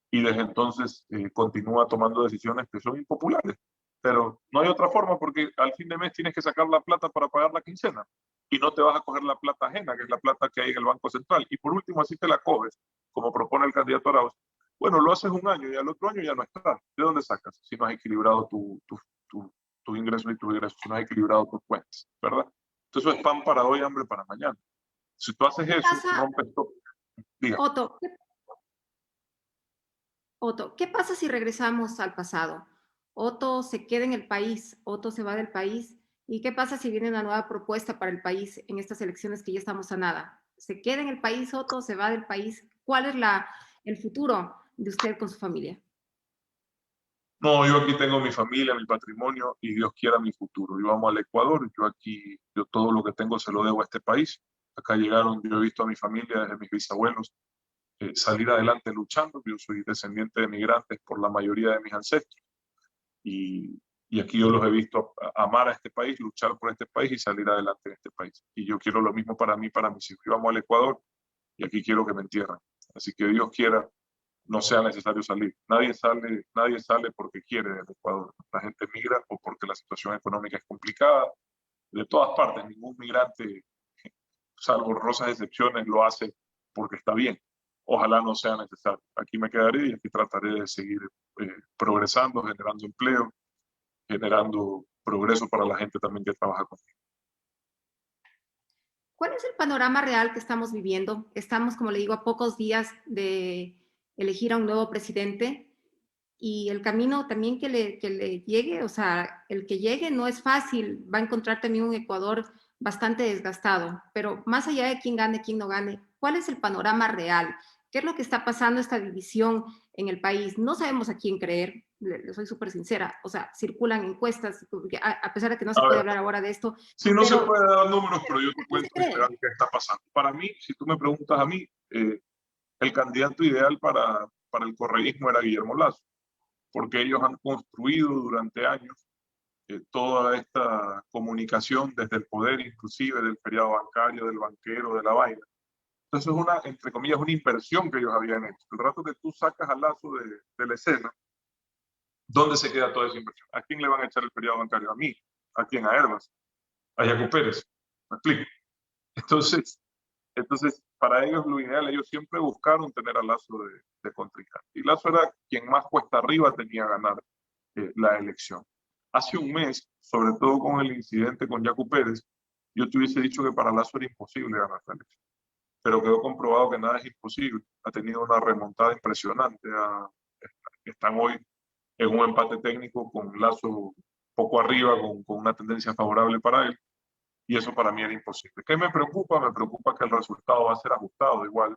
y desde entonces continúa tomando decisiones que son impopulares. Pero no hay otra forma, porque al fin de mes tienes que sacar la plata para pagar la quincena, y no te vas a coger la plata ajena, que es la plata que hay en el Banco Central. Y por último, así te la coges, como propone el candidato Arauz. Bueno, lo haces un año y al otro año ya no estás. ¿De dónde sacas? Si no has equilibrado tus ingresos y tus egresos, si no has equilibrado tus cuentas, ¿verdad? Entonces eso es pan para hoy, hambre para mañana. Si tú haces ¿Qué eso, pasa, rompes todo. Diga. Otto? Otto, ¿qué pasa si regresamos al pasado? Otto se queda en el país, Otto se va del país. ¿Y qué pasa si viene una nueva propuesta para el país en estas elecciones que ya estamos a nada? ¿Se queda en el país, Otto, se va del país? ¿Cuál es el futuro de usted con su familia? No, yo aquí tengo mi familia, mi patrimonio, y Dios quiera mi futuro. Yo amo al Ecuador, yo todo lo que tengo se lo debo a este país. Acá llegaron, yo he visto a mi familia desde mis bisabuelos salir adelante luchando. Yo soy descendiente de migrantes por la mayoría de mis ancestros, y, y aquí yo los he visto amar a este país, luchar por este país y salir adelante en este país. Y yo quiero lo mismo para mí, para mis hijos. Yo amo al Ecuador y aquí quiero que me entierren. Así que Dios quiera no sea necesario salir. Nadie sale porque quiere del Ecuador. La gente migra o porque la situación económica es complicada. De todas partes, ningún migrante, salvo honrosas excepciones, lo hace porque está bien. Ojalá no sea necesario. Aquí me quedaré y aquí trataré de seguir progresando, generando empleo, generando progreso para la gente también que trabaja conmigo. ¿Cuál es el panorama real que estamos viviendo? Estamos, como le digo, a pocos días de elegir a un nuevo presidente, y el camino también que le llegue, o sea, el que llegue no es fácil, va a encontrar también un Ecuador bastante desgastado, pero más allá de quién gane, quién no gane, ¿cuál es el panorama real? ¿Qué es lo que está pasando, esta división en el país? No sabemos a quién creer, le soy súper sincera, o sea, circulan encuestas, a pesar de que no se A puede ver, hablar ahora de esto, si no se pero puede dar números, pero yo te ¿a quién se cuento cree? qué está pasando. Para mí, si tú me preguntas a mí, el candidato ideal para el correísmo era Guillermo Lasso, porque ellos han construido durante años toda esta comunicación desde el poder, inclusive del feriado bancario, del banquero, de la vaina. Entonces es una, entre comillas, una inversión que ellos habían hecho. El rato que tú sacas a Lasso de la escena, ¿dónde se queda toda esa inversión? ¿A quién le van a echar el feriado bancario? ¿A mí? ¿A quién? ¿A Herbas? ¿A Yacu Pérez? ¿Me explico? Entonces, para ellos lo ideal, ellos siempre buscaron tener a Lasso de contrincante. Y Lasso era quien más cuesta arriba tenía ganar la elección. Hace un mes, sobre todo con el incidente con Yacu Pérez, yo te hubiese dicho que para Lasso era imposible ganar la elección. Pero quedó comprobado que nada es imposible. Ha tenido una remontada impresionante. Están hoy en un empate técnico con Lasso poco arriba, con una tendencia favorable para él. Y eso para mí era imposible. ¿Qué me preocupa? Me preocupa que el resultado va a ser ajustado igual.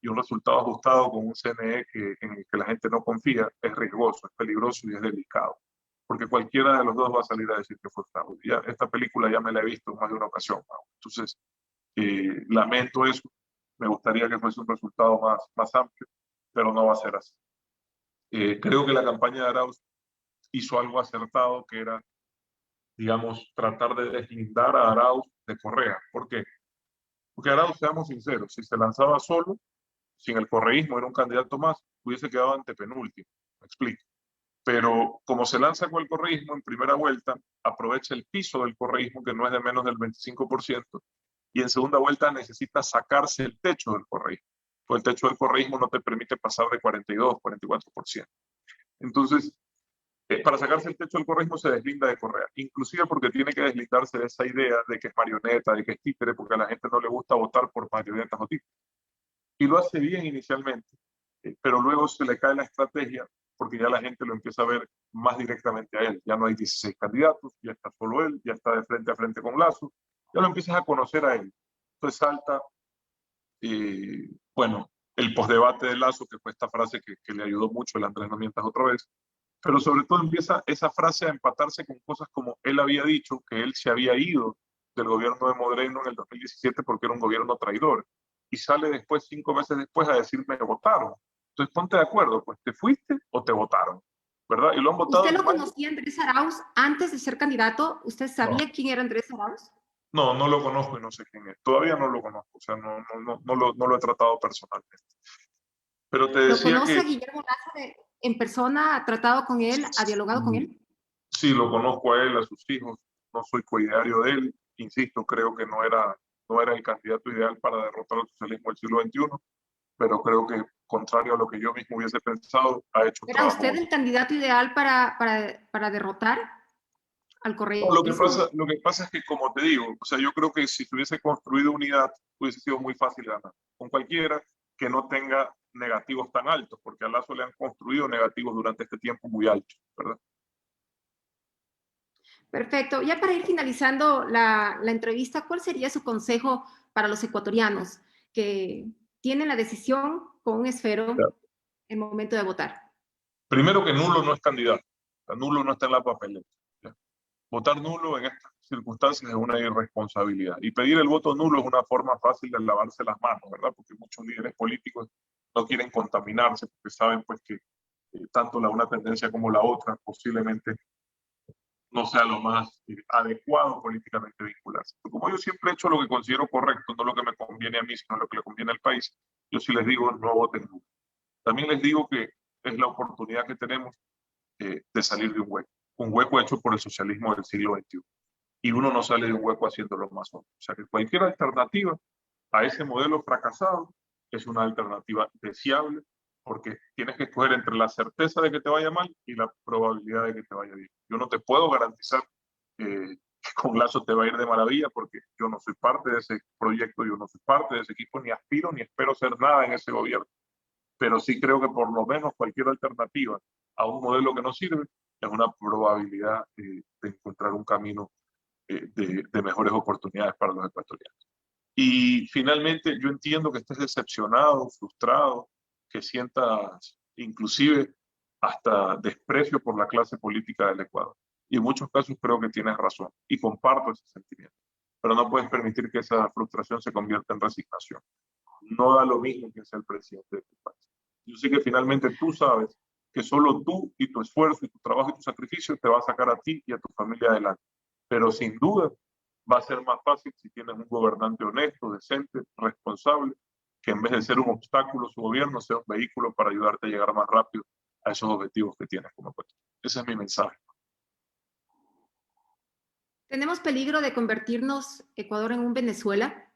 Y un resultado ajustado con un CNE en el que la gente no confía es riesgoso, es peligroso y es delicado. Porque cualquiera de los dos va a salir a decir que fue fraude. Ya, esta película ya me la he visto en más de una ocasión. Entonces, lamento eso. Me gustaría que fuese un resultado más amplio. pero no va a ser así. Creo que la campaña de Arauz hizo algo acertado, que era, digamos, tratar de deslindar a Arauz de Correa. ¿Por qué? Porque Arauz, seamos sinceros, si se lanzaba solo, sin el correísmo, era un candidato más, hubiese quedado antepenúltimo. Me explico. Pero como se lanza con el correísmo en primera vuelta, aprovecha el piso del correísmo, que no es de menos del 25%, y en segunda vuelta necesita sacarse el techo del correísmo. Pues el techo del correísmo no te permite pasar de 42, 44%. Entonces, para sacarse el techo del correísmo se deslinda de Correa, inclusive porque tiene que deslindarse de esa idea de que es marioneta, de que es títere, porque a la gente no le gusta votar por marionetas o títeres. Y lo hace bien inicialmente, pero luego se le cae la estrategia porque ya la gente lo empieza a ver más directamente a él. Ya no hay 16 candidatos, ya está solo él, ya está de frente a frente con Lazo, ya lo empiezas a conocer a él. Entonces salta, bueno, el postdebate de Lazo, que fue esta frase que le ayudó mucho el Andrés no mientas otra vez, pero sobre todo empieza esa frase a empatarse con cosas como él había dicho que él se había ido del gobierno de Moreno en el 2017 porque era un gobierno traidor. Y sale después, 5 meses después, a decir, me votaron. Entonces ponte de acuerdo, pues te fuiste o te votaron, ¿verdad? Y lo han votado ¿Usted en lo mayo. conocía, Andrés Arauz, antes de ser candidato? ¿Usted No, sabía quién era Andrés Arauz? no, no lo conozco y no sé quién es. Todavía no lo conozco, o sea, no lo he tratado personalmente. Pero te ¿Lo decía conoce que a Guillermo Lazo en persona? ¿Ha tratado con él? ¿Ha dialogado con mm, él? sí, lo conozco a él, a sus hijos, no soy coideario de él, insisto, creo que no era el candidato ideal para derrotar al socialismo del siglo XXI, pero creo que, contrario a lo que yo mismo hubiese pensado, ha hecho un ¿Era trabajo usted bueno. el candidato ideal para derrotar al No, correísmo? lo que pasa es que, como te digo, o sea, yo creo que si se hubiese construido unidad, hubiese sido muy fácil ganar, con cualquiera que no tenga negativos tan altos, porque a Lazo le han construido negativos durante este tiempo muy altos, ¿verdad? Perfecto. Ya para ir finalizando la entrevista, ¿cuál sería su consejo para los ecuatorianos que tienen la decisión con un esfero en Ya. el momento de votar? Primero que nulo no es candidato, o sea, nulo no está en la papeleta. ¿Ya? Votar nulo en estas circunstancias es una irresponsabilidad. Y pedir el voto nulo es una forma fácil de lavarse las manos, ¿verdad? Porque muchos líderes políticos no quieren contaminarse porque saben pues que tanto una tendencia como la otra posiblemente no sea lo más adecuado políticamente vincularse. Pero como yo siempre he hecho lo que considero correcto, no lo que me conviene a mí, sino lo que le conviene al país, yo sí les digo, no voten nulo. También les digo que es la oportunidad que tenemos de salir de un hueco hecho por el socialismo del siglo XXI. Y uno no sale de un hueco haciéndolo más otro. O sea que cualquier alternativa a ese modelo fracasado es una alternativa deseable porque tienes que escoger entre la certeza de que te vaya mal y la probabilidad de que te vaya bien. Yo no te puedo garantizar que con Lazo te va a ir de maravilla porque yo no soy parte de ese proyecto, yo no soy parte de ese equipo, ni aspiro ni espero ser nada en ese gobierno. Pero sí creo que por lo menos cualquier alternativa a un modelo que no sirve es una probabilidad de encontrar un camino de mejores oportunidades para los ecuatorianos. Y finalmente, yo entiendo que estés decepcionado, frustrado, que sientas inclusive hasta desprecio por la clase política del Ecuador. Y en muchos casos creo que tienes razón y comparto ese sentimiento. Pero no puedes permitir que esa frustración se convierta en resignación. No da lo mismo que ser el presidente de tu país. Yo sé que finalmente tú sabes que solo tú y tu esfuerzo y tu trabajo y tu sacrificio te va a sacar a ti y a tu familia adelante. Pero sin duda va a ser más fácil si tienes un gobernante honesto, decente, responsable, que en vez de ser un obstáculo su gobierno sea un vehículo para ayudarte a llegar más rápido a esos objetivos que tienes como país. Ese es mi mensaje. ¿Tenemos peligro de convertirnos Ecuador en un Venezuela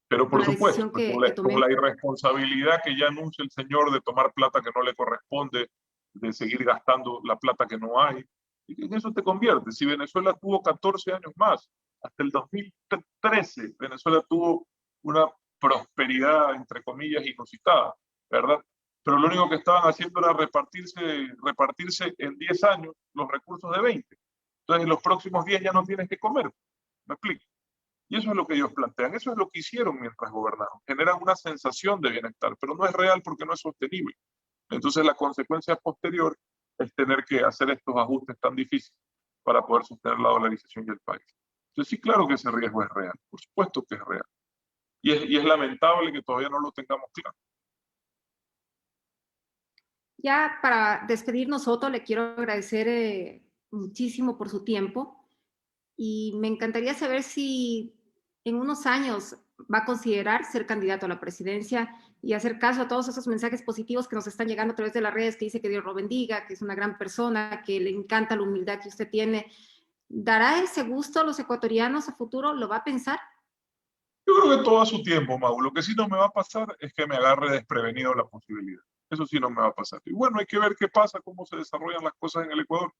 Pero con por la supuesto, decisión que con tomemos? la irresponsabilidad que ya anuncia el señor de tomar plata que no le corresponde, de seguir gastando la plata que no hay, y en eso te conviertes. Si Venezuela tuvo 14 años más, hasta el 2013, Venezuela tuvo una prosperidad, entre comillas, inusitada, ¿verdad? Pero lo único que estaban haciendo era repartirse en 10 años los recursos de 20. Entonces, en los próximos 10 ya no tienes que comer. ¿Me explico? Y eso es lo que ellos plantean, eso es lo que hicieron mientras gobernaron. Generan una sensación de bienestar, pero no es real porque no es sostenible. Entonces la consecuencia posterior es tener que hacer estos ajustes tan difíciles para poder sostener la dolarización del país. Entonces sí, claro que ese riesgo es real, por supuesto que es real. Y es lamentable que todavía no lo tengamos claro. Ya para despedirnos, Otto, le quiero agradecer muchísimo por su tiempo y me encantaría saber si en unos años va a considerar ser candidato a la presidencia y hacer caso a todos esos mensajes positivos que nos están llegando a través de las redes, que dice que Dios lo bendiga, que es una gran persona, que le encanta la humildad que usted tiene. ¿Dará ese gusto a los ecuatorianos a futuro? ¿Lo va a pensar? Yo creo que todo a su tiempo, Mau. Lo que sí no me va a pasar es que me agarre desprevenido la posibilidad. Eso sí no me va a pasar. Y bueno, hay que ver qué pasa, cómo se desarrollan las cosas en el Ecuador.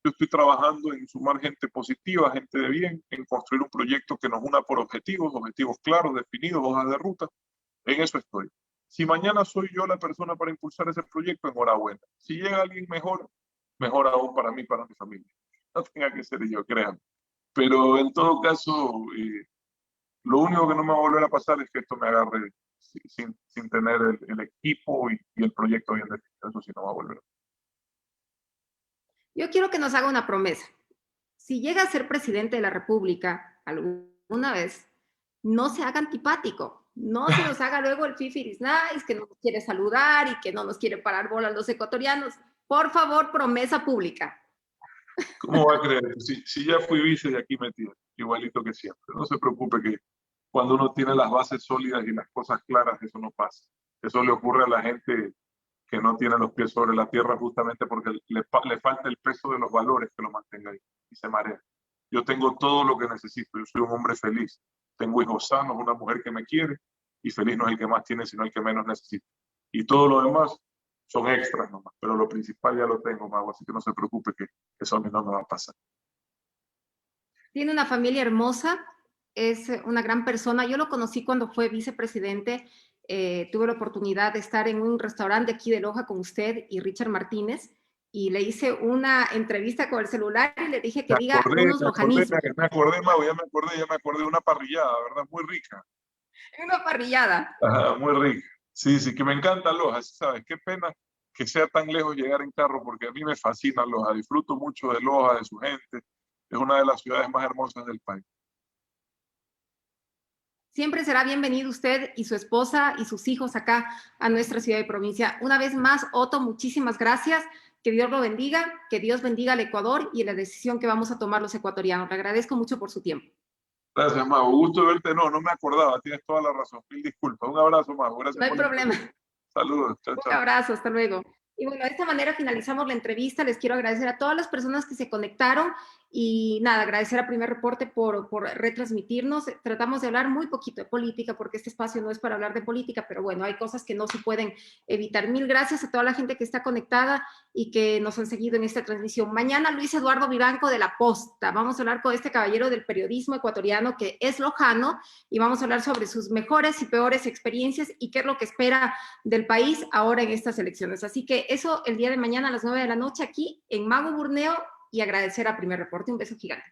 Yo estoy trabajando en sumar gente positiva, gente de bien, en construir un proyecto que nos una por objetivos, objetivos claros, definidos, hojas de ruta. En eso estoy. Si mañana soy yo la persona para impulsar ese proyecto, enhorabuena. Si llega alguien mejor, mejor aún para mí, para mi familia. No tenga que ser yo, créanme. Pero en todo caso, lo único que no me va a volver a pasar es que esto me agarre sin tener el equipo y el proyecto bien definido. Eso sí no va a volver. Yo quiero que nos haga una promesa. Si llega a ser presidente de la República alguna vez, no se haga antipático, no se nos haga luego el fifiris nice, que no nos quiere saludar y que no nos quiere parar bola a los ecuatorianos. Por favor, promesa pública. ¿Cómo va a creer? Si ya fui vice y aquí me tiene, igualito que siempre. No se preocupe que cuando uno tiene las bases sólidas y las cosas claras, eso no pasa. Eso le ocurre a la gente que no tiene los pies sobre la tierra justamente porque le falta el peso de los valores que lo mantenga ahí y se marea. Yo tengo todo lo que necesito, yo soy un hombre feliz, tengo hijos sanos, una mujer que me quiere y feliz no es el que más tiene, sino el que menos necesita. Y todo lo demás son extras nomás, pero lo principal ya lo tengo, Mago, así que no se preocupe que eso a mí no me va a pasar. Tiene una familia hermosa, es una gran persona. Yo lo conocí cuando fue vicepresidente. Tuve la oportunidad de estar en un restaurante aquí de Loja con usted y Richard Martínez y le hice una entrevista con el celular y le dije que diga unos lojanismos. Mago, ya me acordé de una parrillada, ¿verdad? Muy rica. Una parrillada. Ajá, muy rica. Sí, sí, que me encanta Loja, ¿sabes? Qué pena que sea tan lejos llegar en carro, porque a mí me fascina Loja, disfruto mucho de Loja, de su gente, es una de las ciudades más hermosas del país. Siempre será bienvenido usted y su esposa y sus hijos acá a nuestra ciudad y provincia. Una vez más, Otto, muchísimas gracias. Que Dios lo bendiga, que Dios bendiga al Ecuador y la decisión que vamos a tomar los ecuatorianos. Le agradezco mucho por su tiempo. Gracias, Mago. Gusto verte. No, no me acordaba, tienes toda la razón. Mil disculpas. Un abrazo, Mago. Gracias No hay por la problema. entrevista. Saludos. Chao, Un chao. abrazo, hasta luego. Y bueno, de esta manera finalizamos la entrevista. Les quiero agradecer a todas las personas que se conectaron y nada, agradecer a Primer Reporte por retransmitirnos. Tratamos de hablar muy poquito de política porque este espacio no es para hablar de política, pero bueno, hay cosas que no se pueden evitar. Mil gracias a toda la gente que está conectada y que nos han seguido en esta transmisión. Mañana Luis Eduardo Vivanco de La Posta. Vamos a hablar con este caballero del periodismo ecuatoriano que es lojano y vamos a hablar sobre sus mejores y peores experiencias y qué es lo que espera del país ahora en estas elecciones. Así que eso el día de mañana a las 9 de la noche aquí en Mago Burneo y agradecer a Primer Reporte. Un beso gigante.